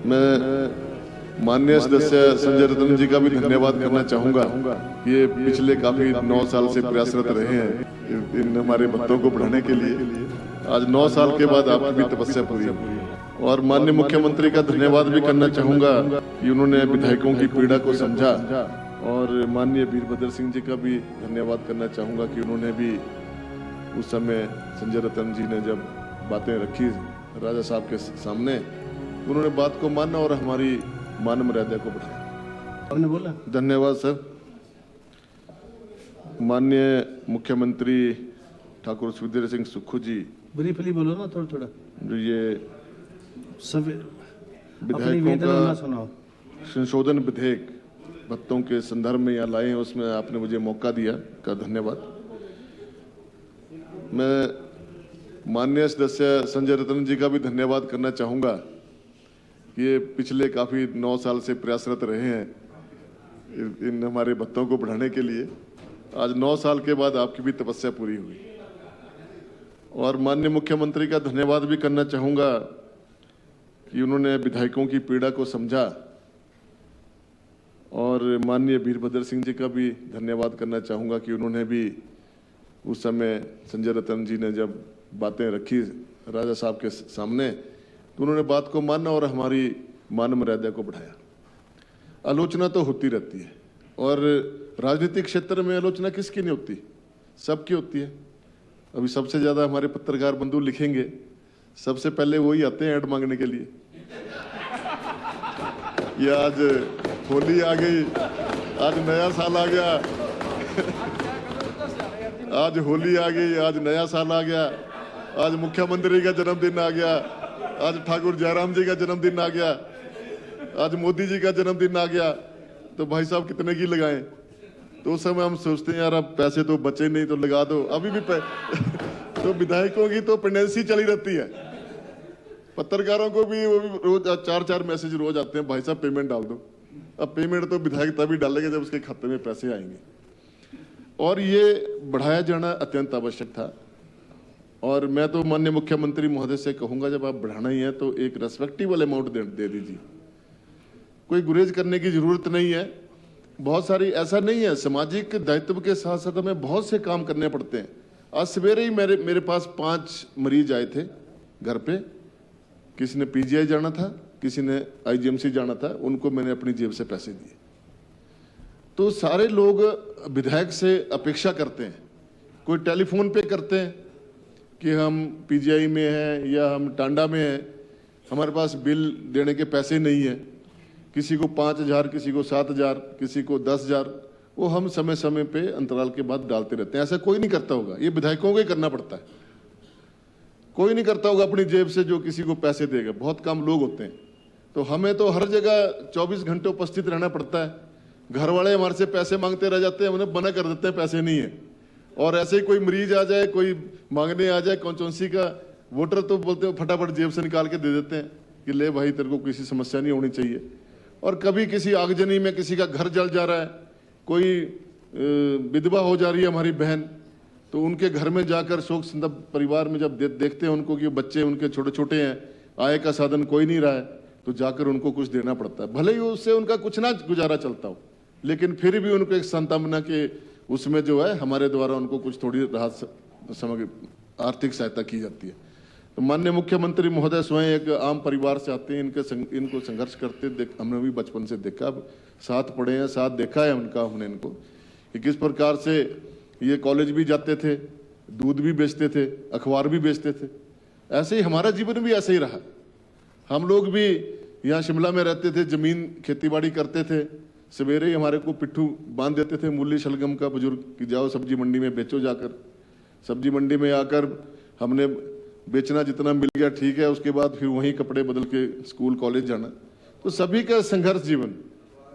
मैं माननीय सदस्य संजय रतन जी का भी धन्यवाद करना चाहूंगा। ये पिछले काफी 9 साल से प्रयासरत रहे हैं इन हमारे भक्तों को बढ़ाने के लिए। आज 9 साल के बाद आपकी भी तपस्या पूरी हुई। और माननीय मुख्यमंत्री का धन्यवाद भी करना चाहूंगा कि उन्होंने विधायकों की पीड़ा को समझा। और माननीय वीरभद्र सिंह जी का भी धन्यवाद करना चाहूंगा कि उन्होंने भी उस समय संजय रतन जी ने जब बातें रखी राजा साहब के सामने, उन्होंने बात को माना और हमारी मान मर्यादा को बढ़ाया। आपने बोला धन्यवाद सर। माननीय मुख्यमंत्री ठाकुर सुखदेव सिंह सुक्खू जी, ब्रीफली बोलो ना, थोड़ा थोड़ा जो ये सब विधायकों का संशोधन विधेयक भत्तों के संदर्भ में यहाँ लाए हैं, उसमें आपने मुझे मौका दिया का धन्यवाद। मैं माननीय सदस्य संजय रतन जी का भी धन्यवाद करना चाहूंगा। ये पिछले काफी 9 साल से प्रयासरत रहे हैं इन हमारे भत्तों को बढ़ाने के लिए। आज 9 साल के बाद आपकी भी तपस्या पूरी हुई। और माननीय मुख्यमंत्री का धन्यवाद भी करना चाहूंगा कि उन्होंने विधायकों की पीड़ा को समझा। और माननीय वीरभद्र सिंह जी का भी धन्यवाद करना चाहूंगा कि उन्होंने भी उस समय संजय रतन जी ने जब बातें रखी राजा साहब के सामने, तो उन्होंने बात को माना और हमारी मान मर्यादा को बढ़ाया। आलोचना तो होती रहती है और राजनीतिक क्षेत्र में आलोचना किसकी नहीं होती, सबकी होती है। अभी सबसे ज्यादा हमारे पत्रकार बंधु लिखेंगे, सबसे पहले वही आते हैं ऐड मांगने के लिए। ये आज होली आ गई, आज नया साल आ गया, आज होली आ गई, आज नया साल आ गया, आज मुख्यमंत्री का जन्मदिन आ गया, आज ठाकुर जयराम जी का जन्मदिन आ गया, आज मोदी जी का जन्मदिन आ गया, तो भाई साहब कितने की लगाएं। तो उस समय हम सोचते हैं यार अब पैसे तो बचे नहीं तो लगा दो, अभी भी तो विधायकों की तो पेंडेंसी चली रहती है। पत्रकारों को भी वो भी रोज 4-4 मैसेज रोज आते हैं, भाई साहब पेमेंट डाल दो। अब पेमेंट तो विधायक तभी डालेंगे जब उसके खाते में पैसे आएंगे। और ये बढ़ाया जाना अत्यंत आवश्यक था। और मैं तो माननीय मुख्यमंत्री महोदय से कहूंगा, जब आप बढ़ाना ही है तो एक रेस्पेक्टेबल अमाउंट दे दीजिए, कोई गुरेज करने की जरूरत नहीं है। बहुत सारी ऐसा नहीं है, सामाजिक दायित्व के साथ साथ हमें बहुत से काम करने पड़ते हैं। आज सवेरे ही मेरे पास 5 मरीज आए थे घर पे, किसी ने पीजीआई जाना था, किसी ने आईजीएमसी जाना था, उनको मैंने अपनी जेब से पैसे दिए। तो सारे लोग विधायक से अपेक्षा करते हैं, कोई टेलीफोन पे करते हैं कि हम पीजीआई में हैं या हम टांडा में हैं, हमारे पास बिल देने के पैसे नहीं है। किसी को 5,000, किसी को 7,000, किसी को 10,000, वो हम समय समय पे अंतराल के बाद डालते रहते हैं। ऐसा कोई नहीं करता होगा, ये विधायकों को ही करना पड़ता है। कोई नहीं करता होगा अपनी जेब से जो किसी को पैसे देगा, बहुत कम लोग होते हैं। तो हमें तो हर जगह 24 घंटे उपस्थित रहना पड़ता है। घर वाले हमारे से पैसे मांगते रह जाते हैं, उन्हें मना कर देते हैं पैसे नहीं है। और ऐसे ही कोई मरीज आ जाए, कोई मांगने आ जाए कॉन्स्टिट्यूंसी का वोटर, तो बोलते हो फटाफट जेब से निकाल के दे देते हैं कि ले भाई तेरे को किसी समस्या नहीं होनी चाहिए। और कभी किसी आगजनी में किसी का घर जल जा रहा है, कोई विधवा हो जा रही है हमारी बहन, तो उनके घर में जाकर शोक संतप्त परिवार में जब देखते हैं उनको कि बच्चे उनके छोटे छोटे हैं, आय का साधन कोई नहीं रहा है, तो जाकर उनको कुछ देना पड़ता है। भले ही उससे उनका कुछ ना गुजारा चलता हो, लेकिन फिर भी उनको एक सांत्वना के उसमें जो है हमारे द्वारा उनको कुछ थोड़ी राहत सामग्री आर्थिक सहायता की जाती है। तो माननीय मुख्यमंत्री महोदय स्वयं एक आम परिवार से आते हैं, इनको संघर्ष करते हमने भी बचपन से देखा, साथ पढ़े हैं, साथ देखा है उनका, हमने इनको कि किस प्रकार से ये कॉलेज भी जाते थे, दूध भी बेचते थे, अखबार भी बेचते थे। ऐसे ही हमारा जीवन भी ऐसे ही रहा। हम लोग भी यहाँ शिमला में रहते थे, जमीन खेतीबाड़ी करते थे, सवेरे ही हमारे को पिट्ठू बांध देते थे मूली शलगम का बुजुर्ग कि जाओ सब्जी मंडी में बेचो जाकर। सब्जी मंडी में आकर हमने बेचना जितना मिल गया ठीक है, उसके बाद फिर वहीं कपड़े बदल के स्कूल कॉलेज जाना। तो सभी का संघर्ष जीवन।